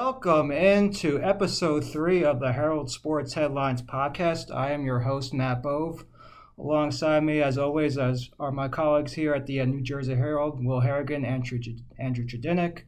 Welcome into episode 3 of the Herald Sports Headlines podcast. I am your host, Matt Bove. Alongside me, as always, are my colleagues here at the New Jersey Herald, Will Harrigan, Andrew Chudinnik.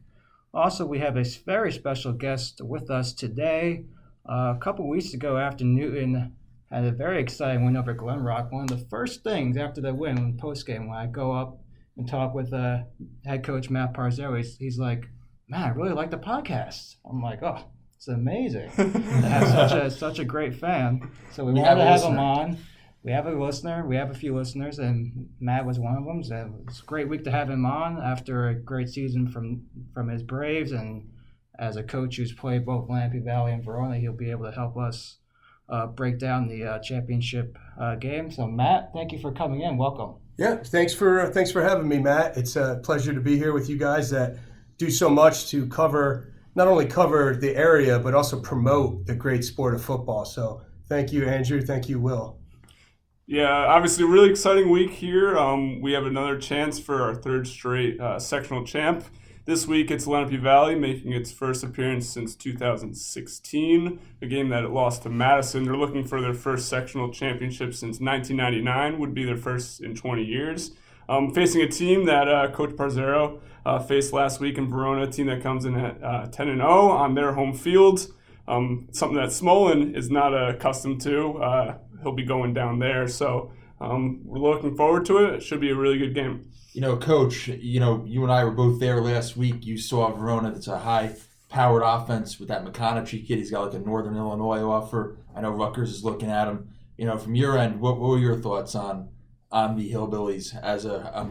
Also, we have a very special guest with us today. A couple weeks ago, after Newton had a very exciting win over Glen Rock, one of the first things after the win, post-game, when I go up and talk with head coach Matt Parzero, he's like, "Man, I really like the podcast." I'm like, "Oh, it's amazing to have such a great fan." So we wanted to have him on. We have a listener. We have a few listeners, and Matt was one of them. So it's a great week to have him on after a great season from his Braves, and as a coach who's played both Lenape Valley and Verona, he'll be able to help us break down the championship game. So Matt, thank you for coming in. Welcome. Yeah, thanks for having me, Matt. It's a pleasure to be here with you guys that do so much to not only cover the area, but also promote the great sport of football. So thank you, Andrew. Thank you, Will. Yeah, obviously a really exciting week here. We have another chance for our third straight sectional champ. This week it's Lenape Valley making its first appearance since 2016, a game that it lost to Madison. They're looking for their first sectional championship since 1999, would be their first in 20 years. Facing a team that Coach Parzero faced last week in Verona, a team that comes in at 10-0 on their home field, something that Smolyn is not accustomed to. He'll be going down there, so we're looking forward to it. It should be a really good game. You know, Coach, you and I were both there last week. You saw Verona. That's a high-powered offense with that McConaughey kid. He's got like a Northern Illinois offer. I know Rutgers is looking at him. You know, from your end, what were your thoughts on the Hillbillies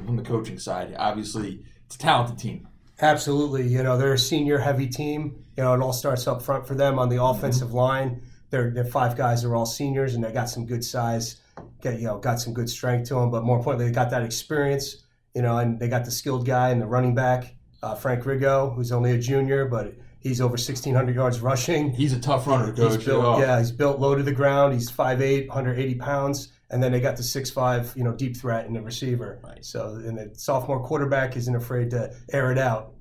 from the coaching side? Obviously, it's a talented team. Absolutely. You know, they're a senior-heavy team. You know, it all starts up front for them on the offensive line. Their 5 guys are all seniors, and they got some good size, got some good strength to them. But more importantly, they got that experience. You know, and they got the skilled guy and the running back, Frank Rigo, who's only a junior, but he's over 1,600 yards rushing. He's a tough runner, Coach. He's built low to the ground. He's 5'8", 180 pounds. And then they got the 6'5", deep threat in the receiver. Right. So, and the sophomore quarterback isn't afraid to air it out.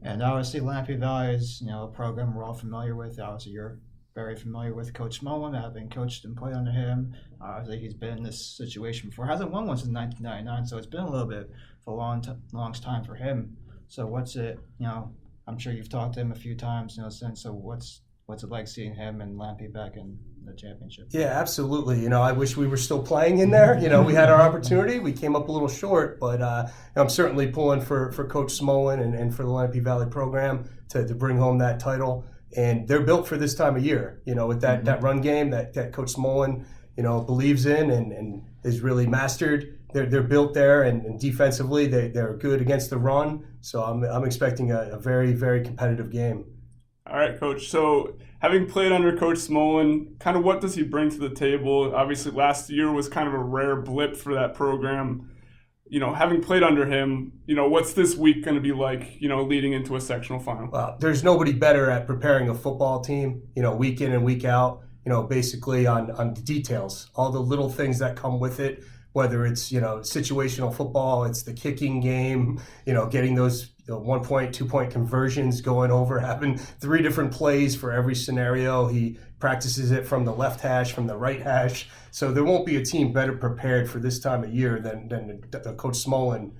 And obviously, Lenape Valley is, a program we're all familiar with. Obviously, you're very familiar with Coach Smolyn, having coached and played under him. Obviously, he's been in this situation before. Hasn't won one since 1999, so it's been a little bit of a long time for him. So what's it, I'm sure you've talked to him a few times, since. So what's it like seeing him and Lenape back in the championship? Yeah, absolutely. I wish we were still playing in there. We had our opportunity. We came up a little short, but I'm certainly pulling for Coach Smolyn and for the Lenape Valley program to bring home that title. And they're built for this time of year, with that run game that Coach Smolyn, believes in and is really mastered. They're built there, and defensively they're good against the run. So I'm expecting a very, very competitive game. All right, Coach. So having played under Coach Smolyn, kind of what does he bring to the table? Obviously, last year was kind of a rare blip for that program. Having played under him, what's this week going to be like, leading into a sectional final? Well, there's nobody better at preparing a football team, week in and week out, basically on the details, all the little things that come with it, whether it's, situational football, it's the kicking game, getting those 1-point, 2-point conversions going over, having 3 different plays for every scenario. He practices it from the left hash, from the right hash. So there won't be a team better prepared for this time of year than the Coach Smolyn,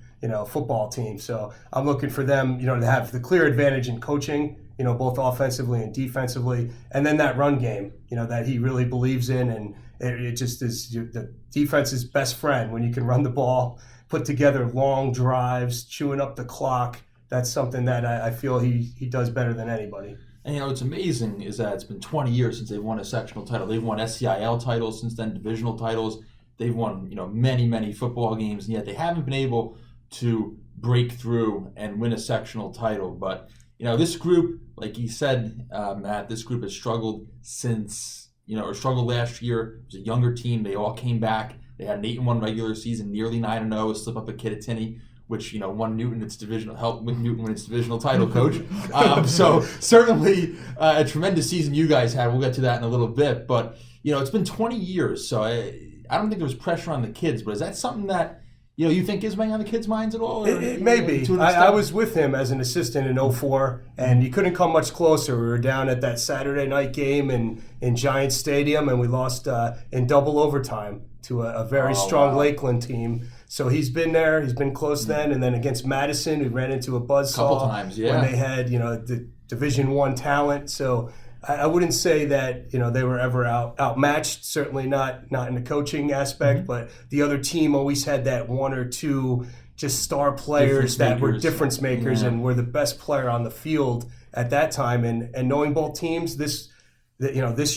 football team. So I'm looking for them, to have the clear advantage in coaching, both offensively and defensively. And then that run game, that he really believes in. And it just is the defense's best friend when you can run the ball, put together long drives, chewing up the clock. That's something that I feel he does better than anybody. And what's amazing is that it's been 20 years since they've won a sectional title. They've won SCIL titles since then, divisional titles. They've won, many, many football games, and yet they haven't been able to break through and win a sectional title. But, this group, like you said, Matt, this group has struggled struggled last year. It was a younger team. They all came back. They had an 8-1 regular season, nearly 9-0, a slip up at Kittatinny, which won Newton its divisional, helped with Newton win its divisional title, Coach. So certainly a tremendous season you guys had. We'll get to that in a little bit, but it's been 20 years, so I don't think there was pressure on the kids. But is that something that you think is weighing on the kids' minds at all? Or, It may be. I was with him as an assistant in 04, and you couldn't come much closer. We were down at that Saturday night game in Giants Stadium, and we lost in double overtime to a very strong Lakeland team. So he's been there. He's been close then. And then against Madison, we ran into a buzzsaw. Couple times, yeah. When they had, the Division I talent. So I wouldn't say that, they were ever outmatched. Certainly not in the coaching aspect. But the other team always had that one or two just star players that were difference makers and were the best player on the field at that time. And knowing both teams, this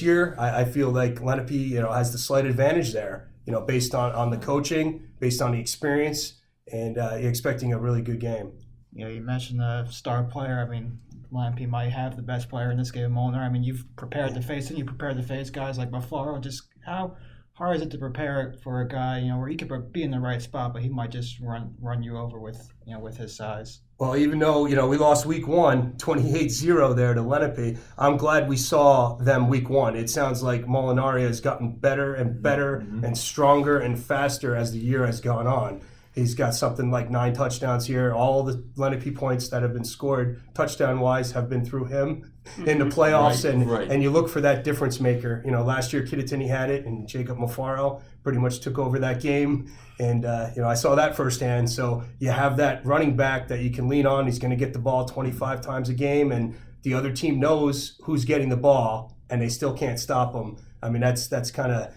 year, I feel like Lenape, has the slight advantage there. Based on the coaching, based on the experience, and you're expecting a really good game. You mentioned the star player. I mean, Lenape might have the best player in this game, Molnar. I mean, you've prepared to face it. You prepared to face guys like Buffalo. Just how hard is it to prepare for a guy, where he could be in the right spot, but he might just run you over with his size? Well, even though, we lost week one, 28-0 there to Lenape, I'm glad we saw them week one. It sounds like Molinari has gotten better and better and stronger and faster as the year has gone on. He's got something like 9 touchdowns here. All the Lenape points that have been scored touchdown-wise have been through him in the playoffs. And you look for that difference maker. Last year Kittatinny had it, and Jacob Mafaro pretty much took over that game. And, I saw that firsthand. So you have that running back that you can lean on. He's going to get the ball 25 times a game, and the other team knows who's getting the ball, and they still can't stop him. I mean, that's kind of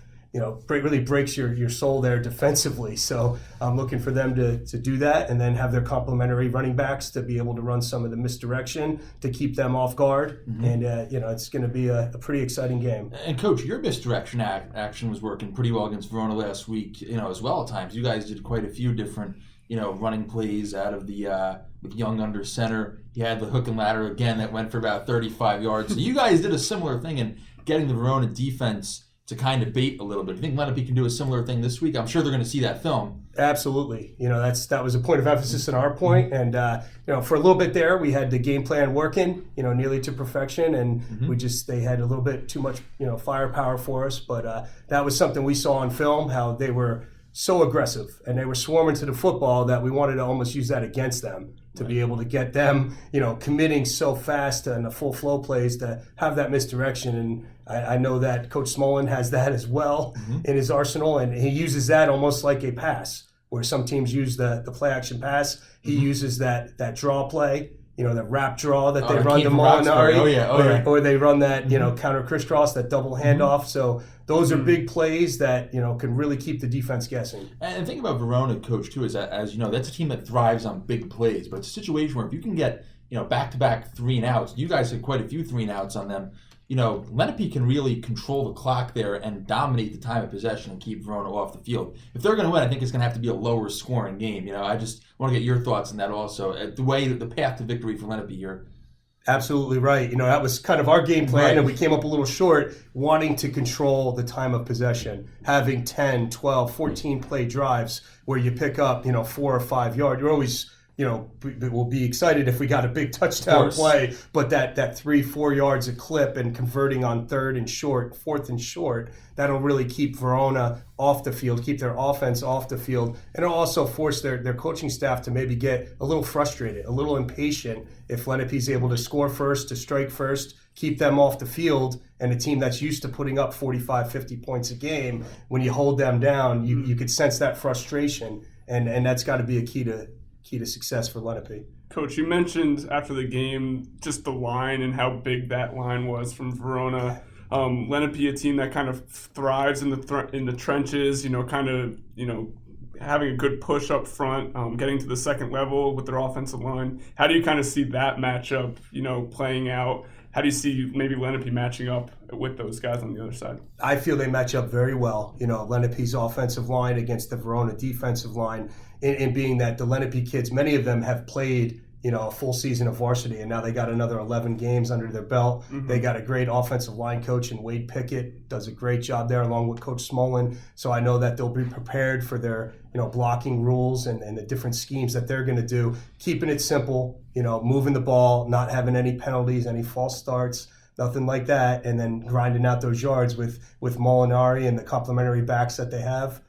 really breaks your soul there defensively. So I'm looking for them to do that, and then have their complementary running backs to be able to run some of the misdirection to keep them off guard. And, it's going to be a pretty exciting game. And, Coach, your misdirection action was working pretty well against Verona last week, as well at times. You guys did quite a few different, running plays out of the with Young under center. You had the hook and ladder again that went for about 35 yards. So you guys did a similar thing in getting the Verona defense to kind of bait a little bit. Do you think Lenape can do a similar thing this week? I'm sure they're going to see that film. Absolutely. That was a point of emphasis on our point. And, for a little bit there, we had the game plan working, nearly to perfection. And they had a little bit too much, firepower for us. But that was something we saw on film, how they were so aggressive and they were swarming to the football that we wanted to almost use that against them to be able to get them, committing so fast and the full flow plays to have that misdirection. And I know that Coach Smolyn has that as well in his arsenal, and he uses that almost like a pass, where some teams use the play action pass. He uses that draw play, the wrap draw that they run to Molinari, or they run that, counter crisscross, that double handoff. So those are big plays that, can really keep the defense guessing. And the thing about Verona, Coach, too, is that, as you know, that's a team that thrives on big plays. But it's a situation where if you can get, back-to-back 3-and-outs, you guys had quite a few 3-and-outs on them. Lenape can really control the clock there and dominate the time of possession and keep Verona off the field. If they're going to win, I think it's going to have to be a lower scoring game. I just want to get your thoughts on that also. The path to victory for Lenape here. Absolutely right. That was kind of our game plan, and we came up a little short, wanting to control the time of possession, having 10, 12, 14 play drives where you pick up, 4 or 5 yards. You're always, we'll be excited if we got a big touchdown play, but that 3-4 yards a clip and converting on 4th and short, that'll really keep Verona off the field, keep their offense off the field, and it'll also force their coaching staff to maybe get a little frustrated, a little impatient if Lenape's able to score first, to strike first, keep them off the field, and a team that's used to putting up 45, 50 points a game, when you hold them down, you could sense that frustration, and that's got to be a key to success for Lenape. Coach, you mentioned after the game just the line and how big that line was from Verona. Lenape, a team that kind of thrives in the trenches, having a good push up front, getting to the second level with their offensive line. How do you kind of see that matchup, playing out? How do you see maybe Lenape matching up with those guys on the other side? I feel they match up very well. Lenape's offensive line against the Verona defensive line, in being that the Lenape kids, many of them have played, a full season of varsity, and now they got another 11 games under their belt. They got a great offensive line coach in Wade Pickett, does a great job there along with Coach Smolyn. So I know that they'll be prepared for their, blocking rules and the different schemes that they're going to do, keeping it simple, moving the ball, not having any penalties, any false starts. nothing like that. And then grinding out those yards with Molinari and the complementary backs that they have,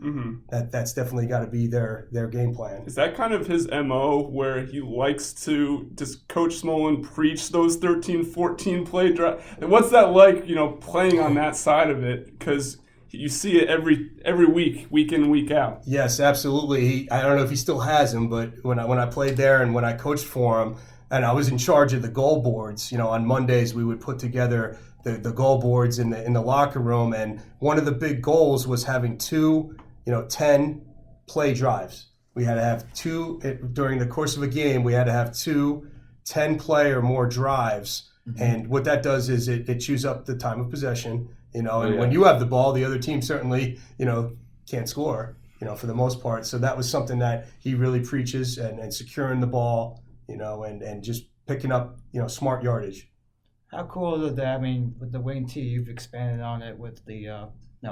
that's definitely got to be their game plan. Is that kind of his MO, where he likes to, does Coach Smolyn preach those 13, 14 play drive? And what's that like, playing on that side of it? Because you see it every week in, week out. Yes, absolutely. I don't know if he still has him, but when I played there and when I coached for him, and I was in charge of the goal boards, on Mondays we would put together the goal boards in the locker room, and one of the big goals was having 2, 10 play drives. We had to have 2 during the course of a game. We had to have 2 10 play or more drives, and what that does is it chews up the time of possession. When you have the ball, the other team certainly, can't score, for the most part. So that was something that he really preaches, and securing the ball, and just picking up, smart yardage. How cool is that? I mean, with the wing tee, you've expanded on it with the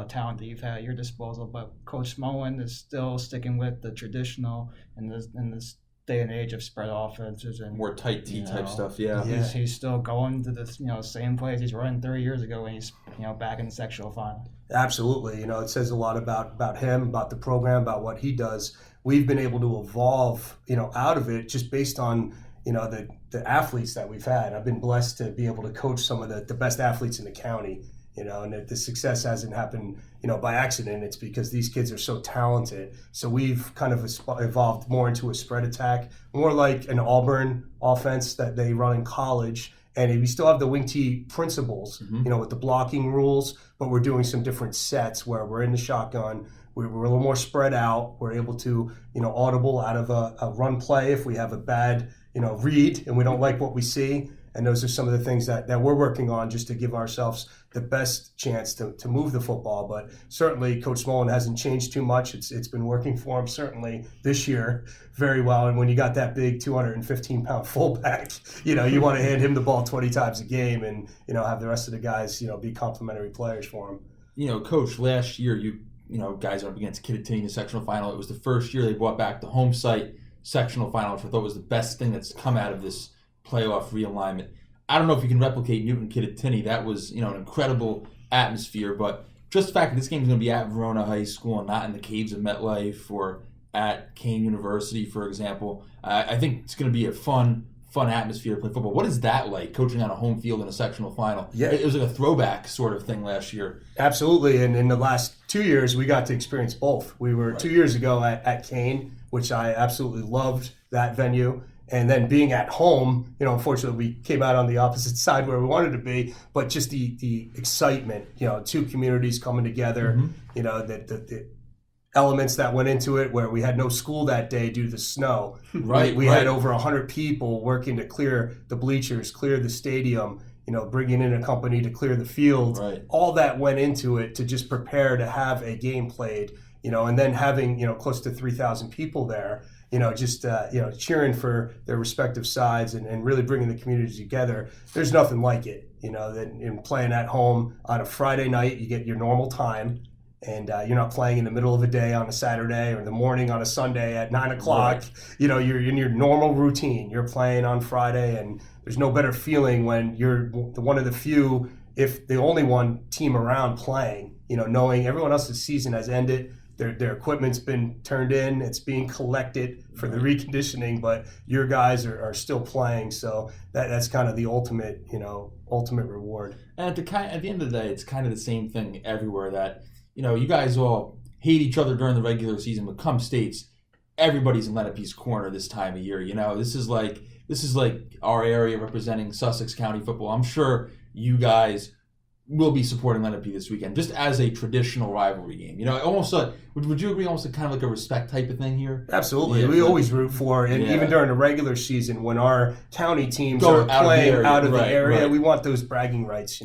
talent that you've had at your disposal, but Coach Smolyn is still sticking with the traditional in this day and age of spread offenses and more tight T type stuff. Yeah. He's still going to the same plays he's running 30 years ago when he's back in the sectional final. Absolutely. It says a lot about him, about the program, about what he does. We've been able to evolve out of it just based on the athletes that we've had. I've been blessed to be able to coach some of the best athletes in the county. And that the success hasn't happened, by accident. It's because these kids are so talented. So we've kind of evolved more into a spread attack, more like an Auburn offense that they run in college. And we still have the wing tee principles, with the blocking rules, but we're doing some different sets where we're in the shotgun. We're a little more spread out. We're able to, audible out of a run play if we have a bad, read and we don't like what we see. And those are some of the things that we're working on just to give ourselves the best chance to move the football. But certainly Coach Smolyn hasn't changed too much. It's been working for him certainly this year very well. And when you got that big 215-pound fullback, you want to hand him the ball 20 times a game and, have the rest of the guys, be complimentary players for him. Coach, last year you guys are up against Kittatinny in the sectional final. It was the first year they brought back the home site sectional final, which I thought was the best thing that's come out of this playoff realignment. I don't know if you can replicate Newton Kittatinny. That was, an incredible atmosphere, but just the fact that this game is going to be at Verona High School and not in the caves of MetLife or at Kane University, for example, I think it's going to be a fun atmosphere to play football. What is that like, coaching on a home field in a sectional final? Yeah. It was like a throwback sort of thing last year. Absolutely, and in the last 2 years, we got to experience both. We were 2 years ago at Kane, which I absolutely loved that venue. And then being at home, unfortunately we came out on the opposite side where we wanted to be, but just the excitement, 2 communities coming together, the elements that went into it where we had no school that day due to the snow. We had over 100 people working to clear the bleachers, clear the stadium, bringing in a company to clear the field. Right. All that went into it to just prepare to have a game played, and then having, close to 3,000 people there. Cheering for their respective sides and really bringing the community together. There's nothing like it, that in playing at home on a Friday night, you get your normal time, and you're not playing in the middle of a day on a Saturday or in the morning on a Sunday at 9 o'clock. Right. You're in your normal routine. You're playing on Friday, and there's no better feeling when you're one of the few, if the only one team around playing, knowing everyone else's season has ended. Their equipment's been turned in. It's being collected for the reconditioning, but your guys are still playing. So that's kind of the ultimate reward. And at the end of the day, it's kind of the same thing everywhere. That you guys all hate each other during the regular season, but come states, everybody's in Lenape's corner this time of year. This is like our area representing Sussex County football. I'm sure you guys will be supporting Lenape this weekend, just as a traditional rivalry game. Almost would you agree, almost kind of like a respect type of thing here? Absolutely. Yeah, we always root for, and even during the regular season, when our county teams are playing out of the area, we want those bragging rights.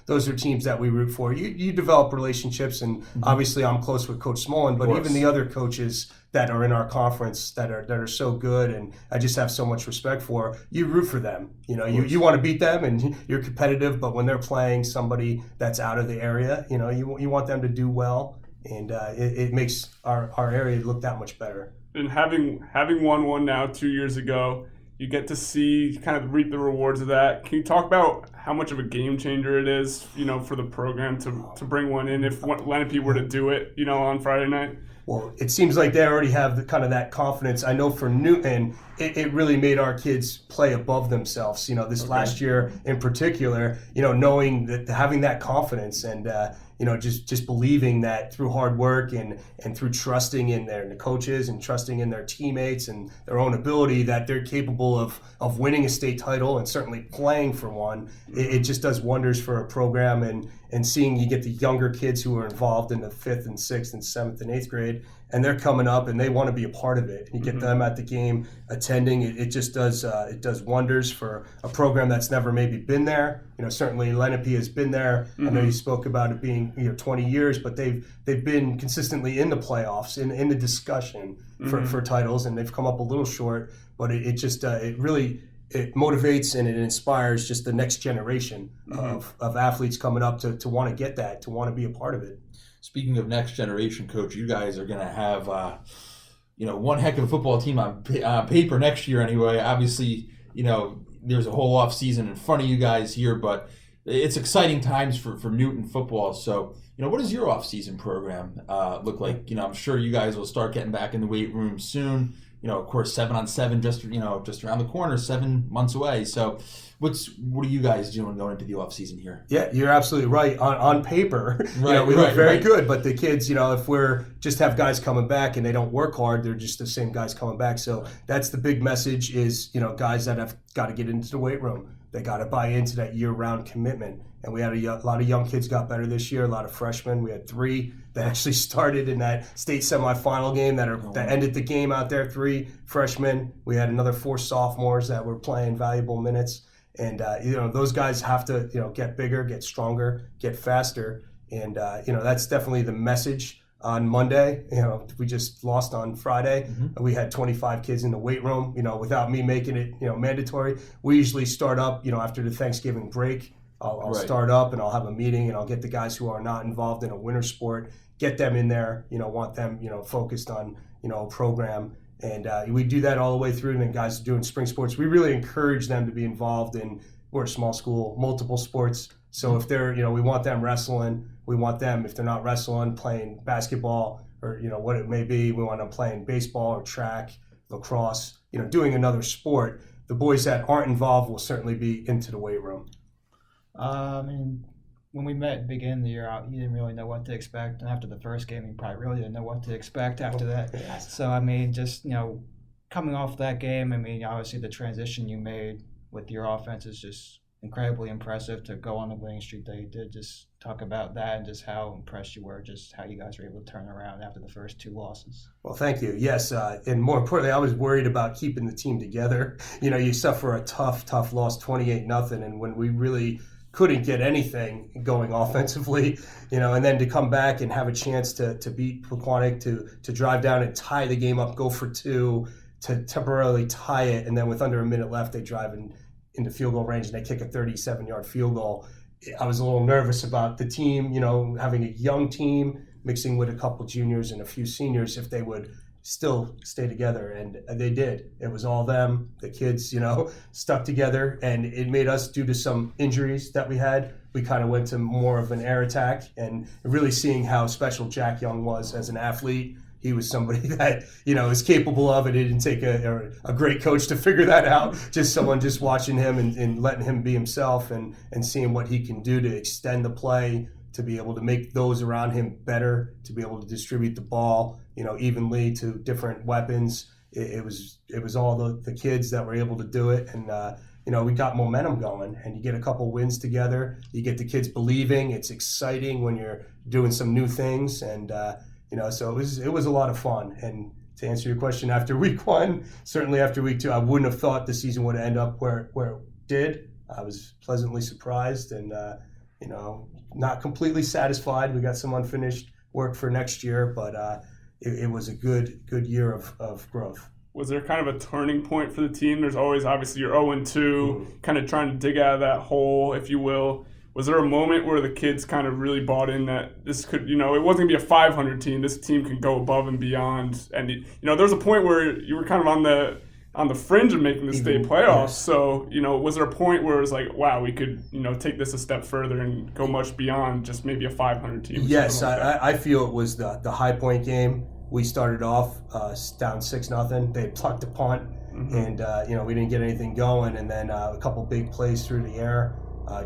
Those are teams that we root for. You develop relationships, and obviously I'm close with Coach Smolyn, but even the other coaches that are in our conference that are so good, and I just have so much respect for. You root for them. You want to beat them, and you're competitive. But when they're playing somebody that's out of the area, you want them to do well, and it makes our area look that much better. And having won one now 2 years ago, you get to see kind of reap the rewards of that. Can you talk about how much of a game changer it is, for the program to bring one in if Lenape were to do it, on Friday night? Well, it seems like they already have kind of that confidence. I know for Newton, it really made our kids play above themselves. This last year in particular, knowing that, having that confidence and, just believing that through hard work and through trusting in the coaches and trusting in their teammates and their own ability that they're capable of winning a state title and certainly playing for one. It just does wonders for a program, and seeing you get the younger kids who are involved in the 5th and 6th and 7th and 8th grade, and they're coming up and they want to be a part of it. And you get them at the game attending. It just does wonders for a program that's never maybe been there. Certainly Lenape has been there. I know you spoke about it being 20 years, but they've been consistently in the playoffs, in the discussion for titles, and they've come up a little short. But it motivates and it inspires just the next generation of athletes coming up to want to get that, to want to be a part of it. Speaking of next generation, Coach, you guys are going to have, one heck of a football team on paper next year anyway. Obviously, there's a whole off season in front of you guys here, but it's exciting times for Newton football. So, what does your off season program look like? I'm sure you guys will start getting back in the weight room soon. Of course, 7-on-7 just around the corner, 7 months away. So what are you guys doing going into the off season here? Yeah, you're absolutely right. On paper, we look very good, but the kids, if we're just have guys coming back and they don't work hard, they're just the same guys coming back. So that's the big message is, guys that have got to get into the weight room. They got to buy into that year-round commitment. And we had a lot of young kids got better this year, a lot of freshmen. We had 3 that actually started in that state semifinal game that ended the game out there, 3 freshmen. We had another 4 sophomores that were playing valuable minutes. And, those guys have to, get bigger, get stronger, get faster. And, that's definitely the message on Monday. We just lost on Friday. We had 25 kids in the weight room, without me making it, mandatory. We usually start up, after the Thanksgiving break. I'll start up and I'll have a meeting and I'll get the guys who are not involved in a winter sport, get them in there, want them, focused on, a program. And we do that all the way through. And then guys doing spring sports, we really encourage them to be involved in, we're a small school, multiple sports. So if they're, we want them wrestling, we want them, if they're not wrestling, playing basketball or, what it may be, we want them playing baseball or track, lacrosse, doing another sport. The boys that aren't involved will certainly be into the weight room. When we met at the beginning of the year, you didn't really know what to expect. And after the first game, you probably really didn't know what to expect after that. Yes. So, just, coming off that game, obviously the transition you made with your offense is just incredibly impressive to go on the winning streak that you did. Just talk about that and just how impressed you were, just how you guys were able to turn around after the first 2 losses. Well, thank you. Yes, and more importantly, I was worried about keeping the team together. You suffer a tough loss, 28-0, and when we really couldn't get anything going offensively, and then to come back and have a chance to beat Pequannock, to drive down and tie the game up, go for 2, to temporarily tie it, and then with under a minute left, they drive into field goal range and they kick a 37-yard field goal. I was a little nervous about the team, having a young team, mixing with a couple juniors and a few seniors, if they would still stay together, and they did. It was all them, the kids, stuck together, and it made us, due to some injuries that we had, we kind of went to more of an air attack, and really seeing how special Jack Young was as an athlete. He was somebody that, is capable of it. It didn't take a great coach to figure that out. Just someone just watching him and letting him be himself and seeing what he can do to extend the play, to be able to make those around him better, to be able to distribute the ball, evenly to different weapons. It was all the kids that were able to do it. And, we got momentum going, and you get a couple wins together. You get the kids believing. It's exciting when you're doing some new things. And, so it was a lot of fun. And to answer your question, after week 1, certainly after week 2, I wouldn't have thought the season would end up where it did. I was pleasantly surprised and, not completely satisfied. We got some unfinished work for next year, but it was a good year of growth. Was there kind of a turning point for the team? There's always, obviously, you're 0-2, kind of trying to dig out of that hole, if you will. Was there a moment where the kids kind of really bought in that this could, it wasn't going to be a 500 team. This team can go above and beyond. And, there was a point where you were kind of on the on the fringe of making the state playoffs. Yeah. So, was there a point where it was like, wow, we could, take this a step further and go much beyond just maybe a 500 team? Yes, Like I feel it was the High Point game. We started off down 6-0. They plucked a punt, and we didn't get anything going. And then a couple big plays through the air.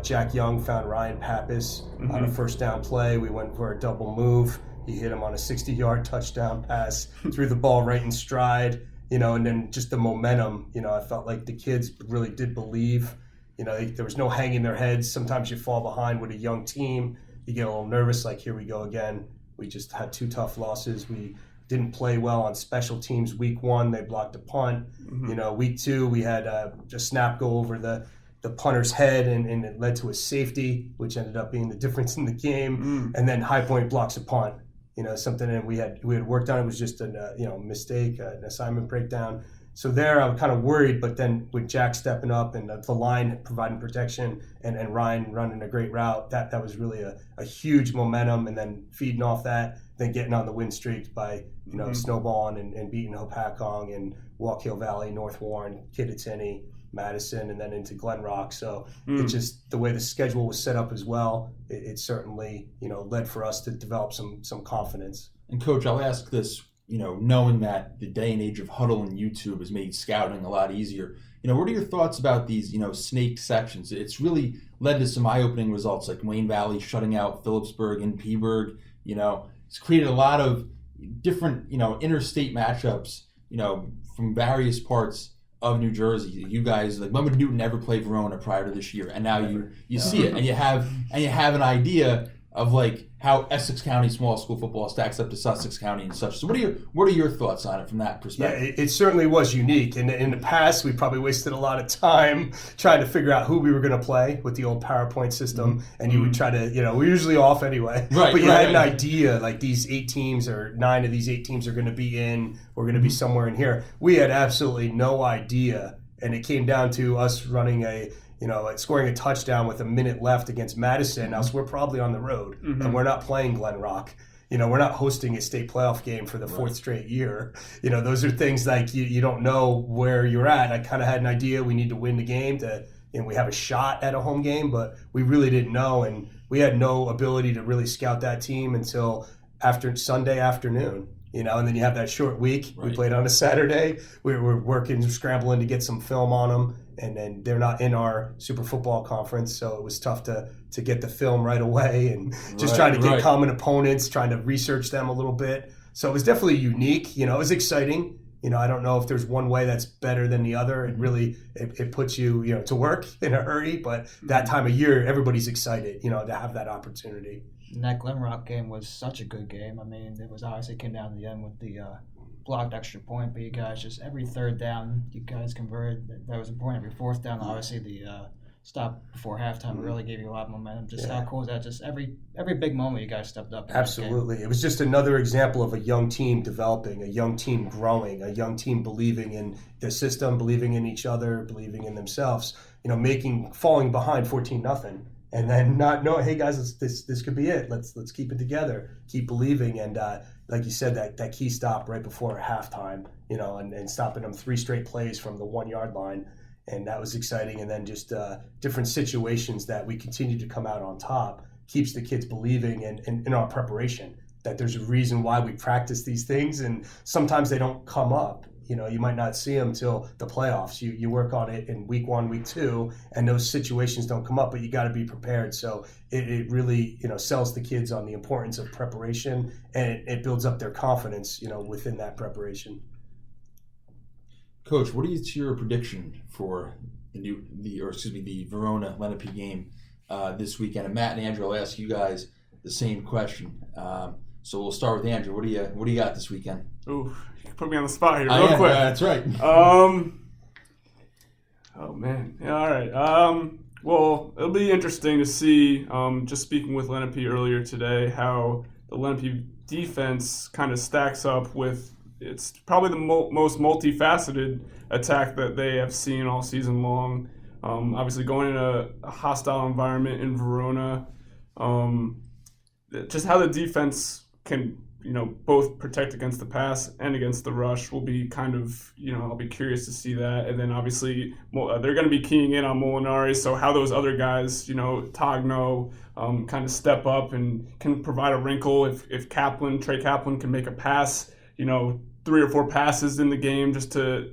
Jack Young found Ryan Pappas on a first down play. We went for a double move. He hit him on a 60-yard touchdown pass, threw the ball right in stride. And then just the momentum. I felt like the kids really did believe. There was no hanging their heads. Sometimes you fall behind with a young team. You get a little nervous, like, here we go again. We just had 2 tough losses. We didn't play well on special teams. Week 1, they blocked a punt. Week 2, we had a snap go over the punter's head, and it led to a safety, which ended up being the difference in the game. And then High Point blocks a punt. Something that we had worked on. It was just a mistake, an assignment breakdown. So there, I'm kind of worried. But then with Jack stepping up and the line providing protection, and Ryan running a great route, that was really a huge momentum. And then feeding off that, then getting on the win streak by snowballing and beating Hopatcong and Walk Hill Valley, North Warren, Kittatinny, Madison, and then into Glen Rock. So it just, the way the schedule was set up as well, it certainly led for us to develop some confidence. And Coach, I'll ask this, knowing that the day and age of huddle and YouTube has made scouting a lot easier, what are your thoughts about these snake sections? It's really led to some eye-opening results, like Wayne Valley shutting out Phillipsburg and Peaburg. It's created a lot of different interstate matchups from various parts of New Jersey. You guys, like, when would Newton ever play Verona prior to this year? And now you see it, and you have an idea of like how Essex County small school football stacks up to Sussex County and such. So what are your thoughts on it from that perspective? Yeah, it certainly was unique. And in the past, we probably wasted a lot of time trying to figure out who we were going to play with the old PowerPoint system. And you would try to, we're usually off anyway. Right, but you had an idea, like these 8 teams or 9 of these 8 teams are going to be in, we're going to be somewhere in here. We had absolutely no idea. And it came down to us running scoring a touchdown with a minute left against Madison. Now, so we're probably on the road, and we're not playing Glen Rock. We're not hosting a state playoff game for the 4th straight year. Those are things like you don't know where you're at. I kind of had an idea we need to win the game we have a shot at a home game, but we really didn't know, and we had no ability to really scout that team until after Sunday afternoon. And then you have that short week. Right. We played on a Saturday. We were working, scrambling to get some film on them, and then they're not in our Super Football Conference, so it was tough to get the film right away and just trying to get common opponents, trying to research them a little bit. So it was definitely unique. It was exciting. I don't know if there's one way that's better than the other. It really it puts you to work in a hurry, but that time of year, everybody's excited to have that opportunity. And that Glen Rock game was such a good game. I mean, it was obviously came down to the end with the blocked extra point, but you guys just every 3rd down, you guys converted. That was important. Every 4th down, obviously the stop before halftime really gave you a lot of momentum. Just how cool is that? Just every big moment you guys stepped up. Absolutely. It was just another example of a young team developing, a young team growing, a young team believing in the system, believing in each other, believing in themselves, falling behind 14-0. And then not knowing, hey guys, this could be it. Let's keep it together, keep believing, and like you said, that key stop right before halftime, and stopping them 3 straight plays from the 1-yard line, and that was exciting. And then just different situations that we continue to come out on top keeps the kids believing and in our preparation that there's a reason why we practice these things, and sometimes they don't come up. You might not see them till the playoffs. You work on it in week 1, week 2, and those situations don't come up, but you got to be prepared. So it really, sells the kids on the importance of preparation, and it builds up their confidence, within that preparation. Coach, what is your prediction for the Verona Lenape game this weekend? And Matt and Andrew, I'll ask you guys the same question. So we'll start with Andrew. What do you got this weekend? Ooh, you put me on the spot here real quick. That's right. Oh man. Yeah, all right. Well, it'll be interesting to see, just speaking with Lenape earlier today, how the Lenape defense kind of stacks up with, it's probably the most multifaceted attack that they have seen all season long. Obviously going in a hostile environment in Verona, just how the defense can both protect against the pass and against the rush will be kind of, I'll be curious to see that. And then obviously they're going to be keying in on Molinari, so how those other guys, Togno, kind of step up and can provide a wrinkle if Trey Kaplan can make a pass, 3 or 4 passes in the game just to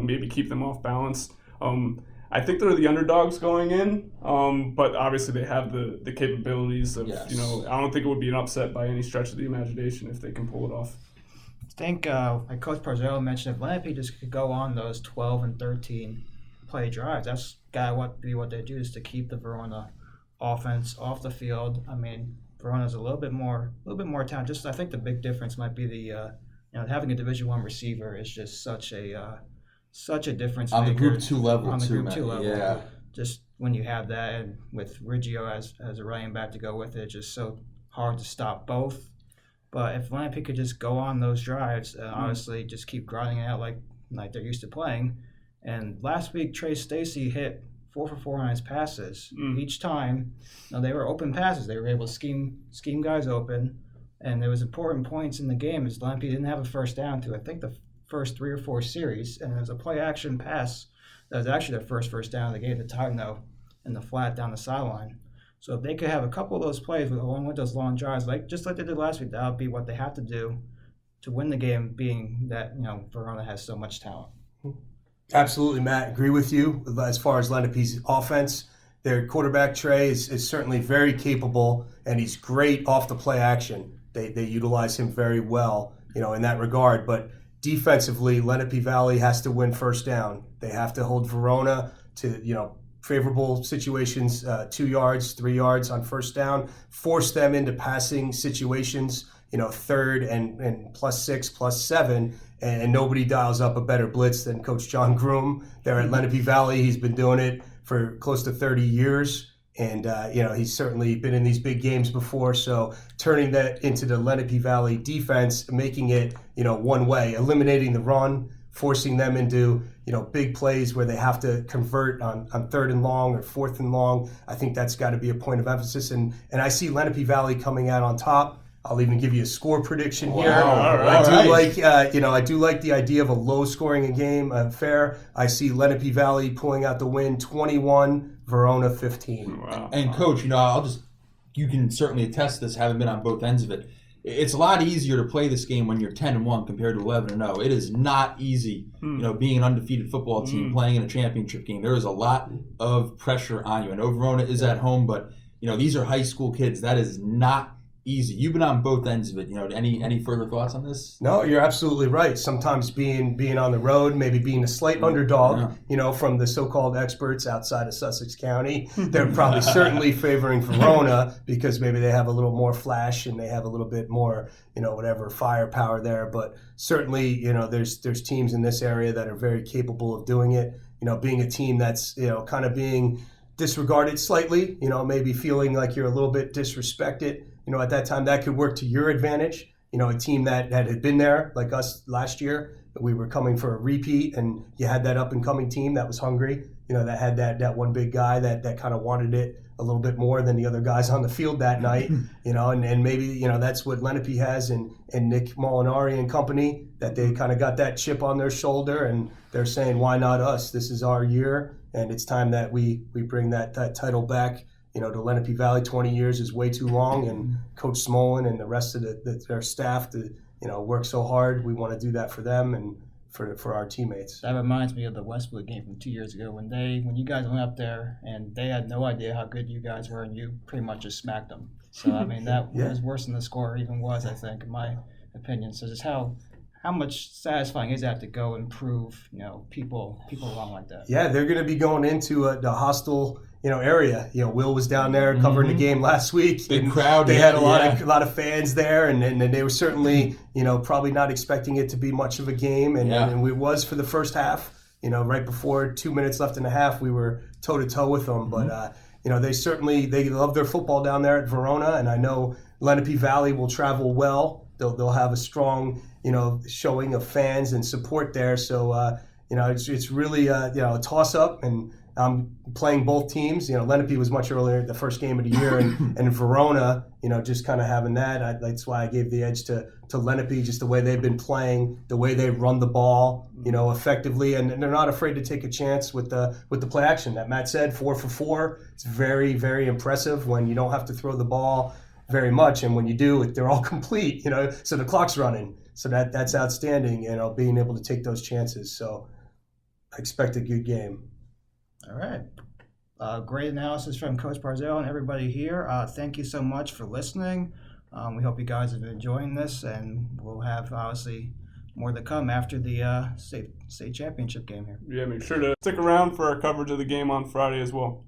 maybe keep them off balance. I think they're the underdogs going in, but obviously they have the capabilities of, Yes. I don't think it would be an upset by any stretch of the imagination if they can pull it off. I think, like Coach Parzero mentioned, if Lenape just could go on those 12 and 13 play drives, that's got to be what they do, is to keep the Verona offense off the field. I mean, Verona's a little bit more talented. Just I think the big difference might be the having a Division I receiver is just such a difference on the maker. Group 2 level. On the too, Group man. 2 level. Yeah. Just when you have that, and with Riggio as a running back to go with it, just so hard to stop both. But if Lenape could just go on those drives, honestly, just keep grinding it out like they're used to playing. And last week, Trey Stacy hit 4 for 4 on his passes. Each time, they were open passes. They were able to scheme guys open. And there was important points in the game as Lenape didn't have a first down to, I think, the first 3 or 4 series. And there was a play-action pass that was actually their first down of the game to Togno in the flat down the sideline. So if they could have a couple of those plays along with those long drives, just like they did last week, that would be what they have to do to win the game, being that, Verona has so much talent. Absolutely, Matt. Agree with you. As far as Lenape's offense, their quarterback, Trey, is certainly very capable, and he's great off the play action. They utilize him very well, in that regard. But defensively, Lenape Valley has to win first down. They have to hold Verona to, favorable situations, 2 yards, 3 yards on first down, force them into passing situations, 3rd and +6, +7, and nobody dials up a better blitz than Coach John Groom there at Lenape Valley. He's been doing it for close to 30 years. And, he's certainly been in these big games before. So turning that into the Lenape Valley defense, making it, one way, eliminating the run, forcing them into, big plays where they have to convert on 3rd and long or 4th and long. I think that's got to be a point of emphasis. And I see Lenape Valley coming out on top. I'll even give you a score prediction here. I do like the idea of a low-scoring game affair. I see Lenape Valley pulling out the win, 21, Verona 15. Wow. And Coach, you can certainly attest to this, having been on both ends of it. It's a lot easier to play this game when you're 10-1 compared to 11-0. It is not easy, being an undefeated football team playing in a championship game. There is a lot of pressure on you. I know Verona is at home, but these are high school kids. That is not easy. You've been on both ends of it. Any further thoughts on this? No, you're absolutely right. Sometimes being on the road, maybe being a slight underdog, from the so-called experts outside of Sussex County, they're probably certainly favoring Verona because maybe they have a little more flash and they have a little bit more, firepower there. But certainly, there's teams in this area that are very capable of doing it. Being a team that's, kind of being disregarded slightly, maybe feeling like you're a little bit disrespected. At that time, that could work to your advantage. A team that had been there, like us last year, we were coming for a repeat, and you had that up-and-coming team that was hungry, that had that one big guy that kind of wanted it a little bit more than the other guys on the field that night, and maybe, that's what Lenape has and Nick Molinari and company, that they kind of got that chip on their shoulder, and they're saying, why not us? This is our year, and it's time that we bring that title back. To Lenape Valley, 20 years is way too long, and Coach Smolyn and the rest of their staff to, work so hard. We want to do that for them and for our teammates. That reminds me of the Westwood game from 2 years ago when you guys went up there and they had no idea how good you guys were, and you pretty much just smacked them. So that was worse than the score even was, I think, in my opinion. So just how much satisfying is that to go and prove, people wrong like that? Yeah, they're going to be going into the hostile area. Will was down there covering the game last week. Big crowd. They had a lot of fans there, and they were certainly, probably not expecting it to be much of a game, and it was for the first half. Right before 2 minutes left in the half, we were toe to toe with them. But they love their football down there at Verona, and I know Lenape Valley will travel well. They'll have a strong showing of fans and support there. So it's really a toss up and. playing both teams. Lenape was much earlier, the first game of the year, and Verona, just kind of having that. That's why I gave the edge to Lenape, just the way they've been playing, the way they run the ball, effectively, and they're not afraid to take a chance with the play action that Matt said, 4 for 4. It's very, very impressive when you don't have to throw the ball very much, and when you do, they're all complete. So the clock's running. So that's outstanding. Being able to take those chances. So I expect a good game. All right. Great analysis from Coach Parzero and everybody here. Thank you so much for listening. We hope you guys have been enjoying this, and we'll have obviously more to come after the state championship game here. Yeah, make sure to stick around for our coverage of the game on Friday as well.